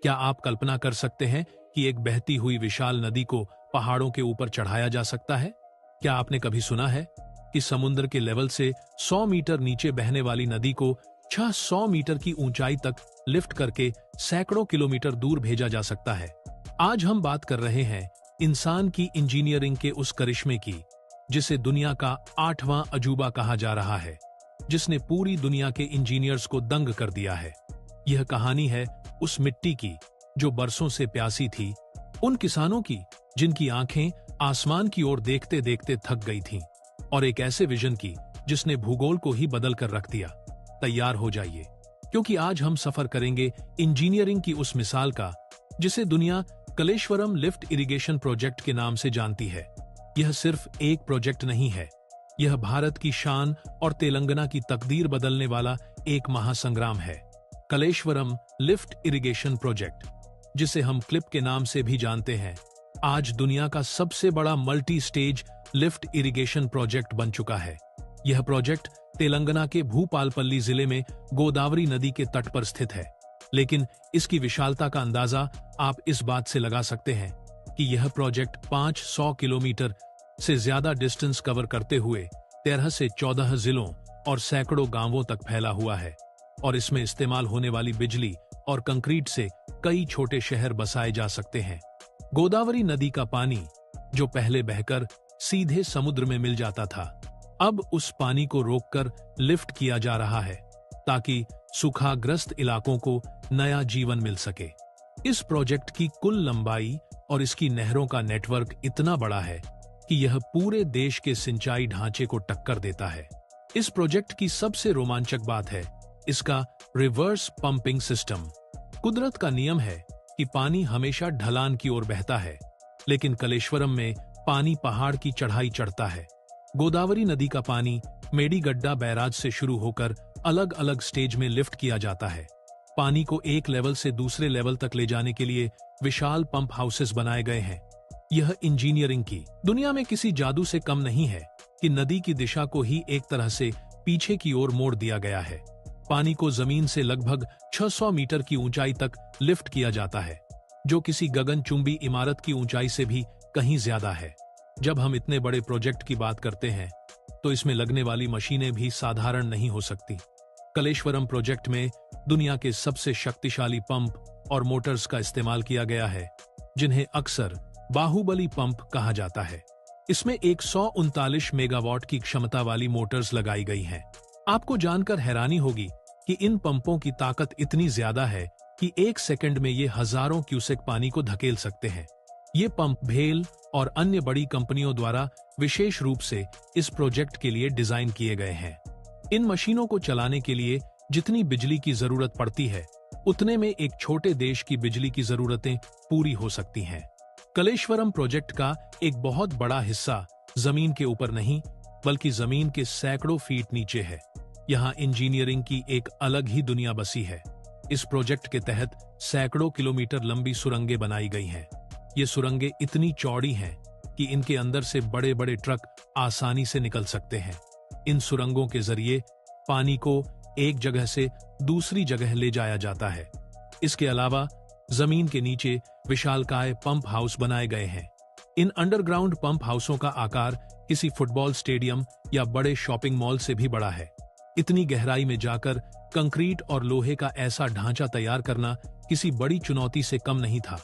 क्या आप कल्पना कर सकते हैं कि एक बहती हुई विशाल नदी को पहाड़ों के ऊपर चढ़ाया जा सकता है? क्या आपने कभी सुना है कि समुद्र के लेवल से 100 मीटर नीचे बहने वाली नदी को 600 मीटर की ऊंचाई तक लिफ्ट करके सैकड़ों किलोमीटर दूर भेजा जा सकता है? आज हम बात कर रहे हैं इंसान की इंजीनियरिंग के उस करिश्मे की, जिसे दुनिया का 8वां अजूबा कहा जा रहा है, जिसने पूरी दुनिया के इंजीनियर्स को दंग कर दिया है। यह कहानी है उस मिट्टी की जो बरसों से प्यासी थी, उन किसानों की जिनकी आंखें आसमान की ओर देखते देखते थक गई थीं, और एक ऐसे विजन की जिसने भूगोल को ही बदल कर रख दिया। तैयार हो जाइए, क्योंकि आज हम सफर करेंगे इंजीनियरिंग की उस मिसाल का जिसे दुनिया कलेश्वरम लिफ्ट इरिगेशन प्रोजेक्ट के नाम से जानती है। यह सिर्फ एक प्रोजेक्ट नहीं है, यह भारत की शान और तेलंगाना की तकदीर बदलने वाला एक महासंग्राम है। कलेश्वरम लिफ्ट इरिगेशन प्रोजेक्ट, जिसे हम क्लिप के नाम से भी जानते हैं, आज दुनिया का सबसे बड़ा multi stage lift irrigation project बन चुका है। यह प्रोजेक्ट तेलंगाना के भूपालपल्ली जिले में गोदावरी नदी के तट पर स्थित है, लेकिन इसकी विशालता का अंदाजा आप इस बात से लगा सकते हैं कि यह प्रोजेक्ट 500 किलोमीटर से ज्यादा डिस्टेंस कवर करते हुए 13 से 14 जिलों और सैकड़ों गांवों तक फैला हुआ है, और इसमें इस्तेमाल होने वाली बिजली और कंक्रीट से कई छोटे शहर बसाए जा सकते हैं। गोदावरी नदी का पानी, जो पहले बहकर सीधे समुद्र में मिल जाता था, अब उस पानी को रोककर लिफ्ट किया जा रहा है ताकि सूखाग्रस्त इलाकों को नया जीवन मिल सके। इस प्रोजेक्ट की कुल लंबाई और इसकी नहरों का नेटवर्क इतना बड़ा है कि यह पूरे देश के सिंचाई ढांचे को टक्कर देता है। इस प्रोजेक्ट की सबसे रोमांचक बात है इसका रिवर्स पंपिंग सिस्टम। कुदरत का नियम है कि पानी हमेशा ढलान की ओर बहता है, लेकिन कलेश्वरम में पानी पहाड़ की चढ़ाई चढ़ता है। गोदावरी नदी का पानी मेडीगड्डा बैराज से शुरू होकर अलग अलग स्टेज में लिफ्ट किया जाता है। पानी को एक लेवल से दूसरे लेवल तक ले जाने के लिए विशाल पंप हाउसेस बनाए गए हैं। यह इंजीनियरिंग की दुनिया में किसी जादू से कम नहीं है कि नदी की दिशा को ही एक तरह से पीछे की ओर मोड़ दिया गया है। पानी को जमीन से लगभग 600 मीटर की ऊंचाई तक लिफ्ट किया जाता है, जो किसी गगनचुंबी इमारत की ऊंचाई से भी कहीं ज्यादा है। जब हम इतने बड़े प्रोजेक्ट की बात करते हैं, तो इसमें लगने वाली मशीनें भी साधारण नहीं हो सकती। कलेश्वरम प्रोजेक्ट में दुनिया के सबसे शक्तिशाली पंप और मोटर्स का इस्तेमाल किया गया है, जिन्हें अक्सर बाहुबली पंप कहा जाता है। इसमें 139 मेगावाट की क्षमता वाली मोटर्स लगाई गई हैं। आपको जानकर हैरानी होगी कि इन पंपों की ताकत इतनी ज्यादा है कि एक सेकंड में ये हजारों क्यूसेक पानी को धकेल सकते हैं। ये पंप भेल और अन्य बड़ी कंपनियों द्वारा विशेष रूप से इस प्रोजेक्ट के लिए डिजाइन किए गए हैं। इन मशीनों को चलाने के लिए जितनी बिजली की जरूरत पड़ती है, उतने में एक छोटे देश की बिजली की जरूरतें पूरी हो सकती हैं। कलेश्वरम प्रोजेक्ट का एक बहुत बड़ा हिस्सा जमीन के ऊपर नहीं, बल्कि जमीन के सैकड़ों फीट नीचे है। यहाँ इंजीनियरिंग की एक अलग ही दुनिया बसी है। इस प्रोजेक्ट के तहत सैकड़ों किलोमीटर लंबी सुरंगें बनाई गई हैं। ये सुरंगें इतनी चौड़ी हैं कि इनके अंदर से बड़े बड़े ट्रक आसानी से निकल सकते हैं। इन सुरंगों के जरिए पानी को एक जगह से दूसरी जगह ले जाया जाता है। इसके अलावा जमीन के नीचे विशालकाय पंप हाउस बनाए गए हैं। इन अंडरग्राउंड पंप हाउसों का आकार किसी फुटबॉल स्टेडियम या बड़े शॉपिंग मॉल से भी बड़ा है। इतनी गहराई में जाकर कंक्रीट और लोहे का ऐसा ढांचा तैयार करना किसी बड़ी चुनौती से कम नहीं था।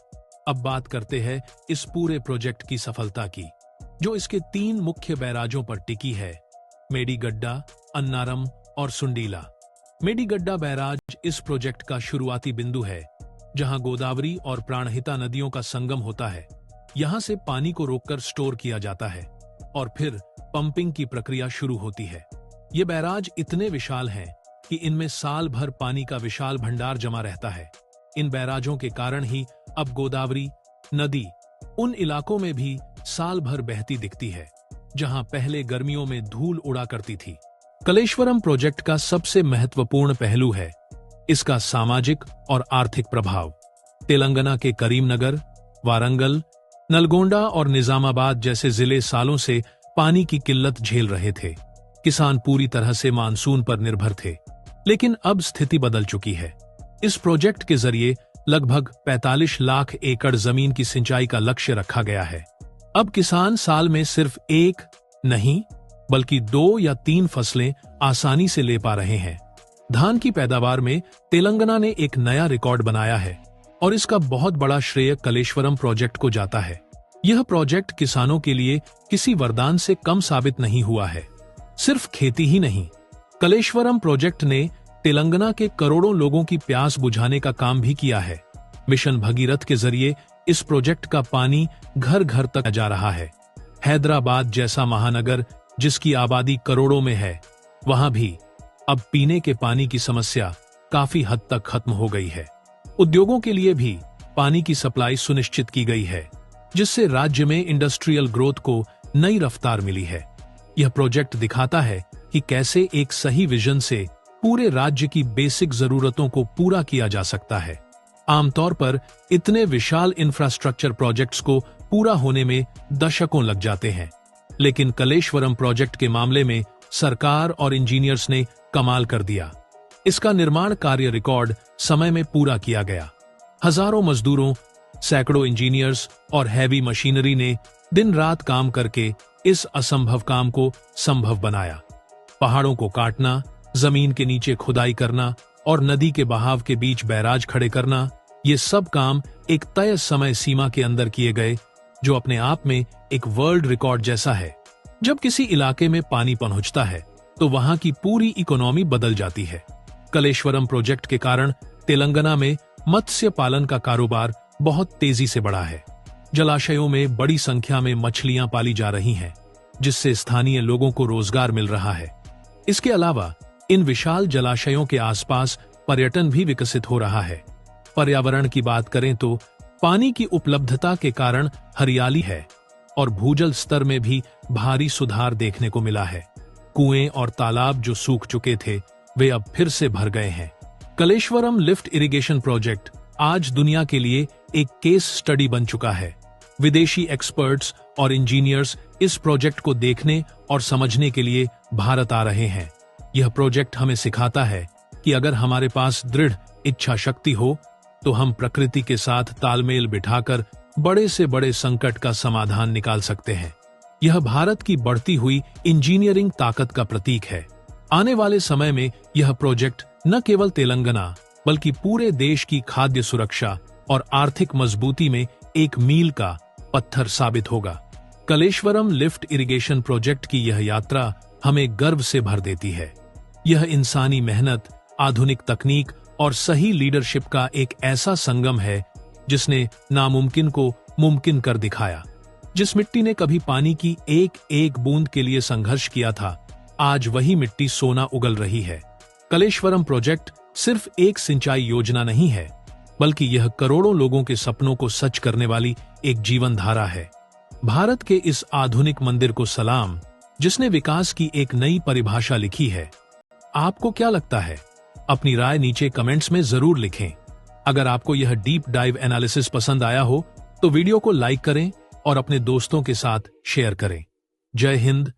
अब बात करते हैं इस पूरे प्रोजेक्ट की सफलता की, जो इसके 3 मुख्य बैराजों पर टिकी है: मेडीगड्डा, अन्नारम और सुंडीला। मेडीगड्डा बैराज इस प्रोजेक्ट का शुरुआती बिंदु है, जहां गोदावरी और प्राणहिता नदियों का संगम होता है। यहां से पानी को रोककर स्टोर किया जाता है और फिर पंपिंग की प्रक्रिया शुरू होती है। ये बैराज इतने विशाल हैं कि इनमें साल भर पानी का विशाल भंडार जमा रहता है। इन बैराजों के कारण ही अब गोदावरी नदी उन इलाकों में भी साल भर बहती दिखती है, जहां पहले गर्मियों में धूल उड़ा करती थी। कलेश्वरम प्रोजेक्ट का सबसे महत्वपूर्ण पहलू है इसका सामाजिक और आर्थिक प्रभाव। तेलंगाना के करीमनगर, वारंगल, नलगोंडा और निजामाबाद जैसे जिले सालों से पानी की किल्लत झेल रहे थे। किसान पूरी तरह से मानसून पर निर्भर थे, लेकिन अब स्थिति बदल चुकी है। इस प्रोजेक्ट के जरिए लगभग 45 लाख एकड़ जमीन की सिंचाई का लक्ष्य रखा गया है। अब किसान साल में सिर्फ एक नहीं बल्कि 2 या 3 फसलें आसानी से ले पा रहे हैं। धान की पैदावार में तेलंगाना ने एक नया रिकॉर्ड बनाया है और इसका बहुत बड़ा श्रेय कलेश्वरम प्रोजेक्ट को जाता है। यह प्रोजेक्ट किसानों के लिए किसी वरदान से कम साबित नहीं हुआ है। सिर्फ खेती ही नहीं, कलेश्वरम प्रोजेक्ट ने तेलंगाना के करोड़ों लोगों की प्यास बुझाने का काम भी किया है। मिशन भगीरथ के जरिए इस प्रोजेक्ट का पानी घर घर तक जा रहा है। हैदराबाद जैसा महानगर जिसकी आबादी करोड़ों में है, वहां भी अब पीने के पानी की समस्या काफी हद तक खत्म हो गई है। उद्योगों के लिए भी पानी की सप्लाई सुनिश्चित की गई है, जिससे राज्य में इंडस्ट्रियल ग्रोथ को नई रफ्तार मिली है। यह प्रोजेक्ट दिखाता है कि कैसे एक सही विजन से पूरे राज्य की बेसिक जरूरतों को पूरा किया जा सकता है। आमतौर पर इतने विशाल इंफ्रास्ट्रक्चर प्रोजेक्ट्स को पूरा होने में दशकों लग जाते हैं, लेकिन कलेश्वरम प्रोजेक्ट के मामले में सरकार और इंजीनियर्स ने कमाल कर दिया। इसका निर्माण कार्य रिकॉर्ड समय में पूरा किया गया। हजारों मजदूरों, सैकड़ों इंजीनियर्स और हैवी मशीनरी ने दिन रात काम करके इस असंभव काम को संभव बनाया। पहाड़ों को काटना, जमीन के नीचे खुदाई करना और नदी के बहाव के बीच बैराज खड़े करना, ये सब काम एक तय समय सीमा के अंदर किए गए, जो अपने आप में एक वर्ल्ड रिकॉर्ड जैसा है। जब किसी इलाके में पानी पहुंचता है तो वहां की पूरी इकोनॉमी बदल जाती है। कलेश्वरम प्रोजेक्ट के कारण तेलंगाना में मत्स्य पालन का कारोबार बहुत तेजी से बढ़ा है। जलाशयों में बड़ी संख्या में मछलियां पाली जा रही हैं, जिससे स्थानीय लोगों को रोजगार मिल रहा है। इसके अलावा इन विशाल जलाशयों के आसपास पर्यटन भी विकसित हो रहा है। पर्यावरण की बात करें तो पानी की उपलब्धता के कारण हरियाली है और भूजल स्तर में भी भारी सुधार देखने को मिला है। कुएं और तालाब जो सूख चुके थे, वे अब फिर से भर गए हैं। कलेश्वरम लिफ्ट इरिगेशन प्रोजेक्ट आज दुनिया के लिए एक केस स्टडी बन चुका है। विदेशी एक्सपर्ट्स और इंजीनियर्स इस प्रोजेक्ट को देखने और समझने के लिए भारत आ रहे हैं। यह प्रोजेक्ट हमें सिखाता है कि अगर हमारे पास दृढ़ इच्छा शक्ति हो तो हम प्रकृति के साथ तालमेल बिठाकर बड़े से बड़े संकट का समाधान निकाल सकते हैं। यह भारत की बढ़ती हुई इंजीनियरिंग ताकत का प्रतीक है। आने वाले समय में यह प्रोजेक्ट न केवल तेलंगाना बल्कि पूरे देश की खाद्य सुरक्षा और आर्थिक मजबूती में एक मील का पत्थर साबित होगा। कलेश्वरम लिफ्ट इरिगेशन प्रोजेक्ट की यह यात्रा हमें गर्व से भर देती है। यह इंसानी मेहनत, आधुनिक तकनीक और सही लीडरशिप का एक ऐसा संगम है जिसने नामुमकिन को मुमकिन कर दिखाया। जिस मिट्टी ने कभी पानी की एक एक बूंद के लिए संघर्ष किया था, आज वही मिट्टी सोना उगल रही है। कलेश्वरम प्रोजेक्ट सिर्फ एक सिंचाई योजना नहीं है, बल्कि यह करोड़ों लोगों के सपनों को सच करने वाली एक जीवन धारा है। भारत के इस आधुनिक मंदिर को सलाम, जिसने विकास की एक नई परिभाषा लिखी है। आपको क्या लगता है? अपनी राय नीचे कमेंट्स में जरूर लिखें। अगर आपको यह डीप डाइव एनालिसिस पसंद आया हो तो वीडियो को लाइक करें और अपने दोस्तों के साथ शेयर करें। जय हिंद,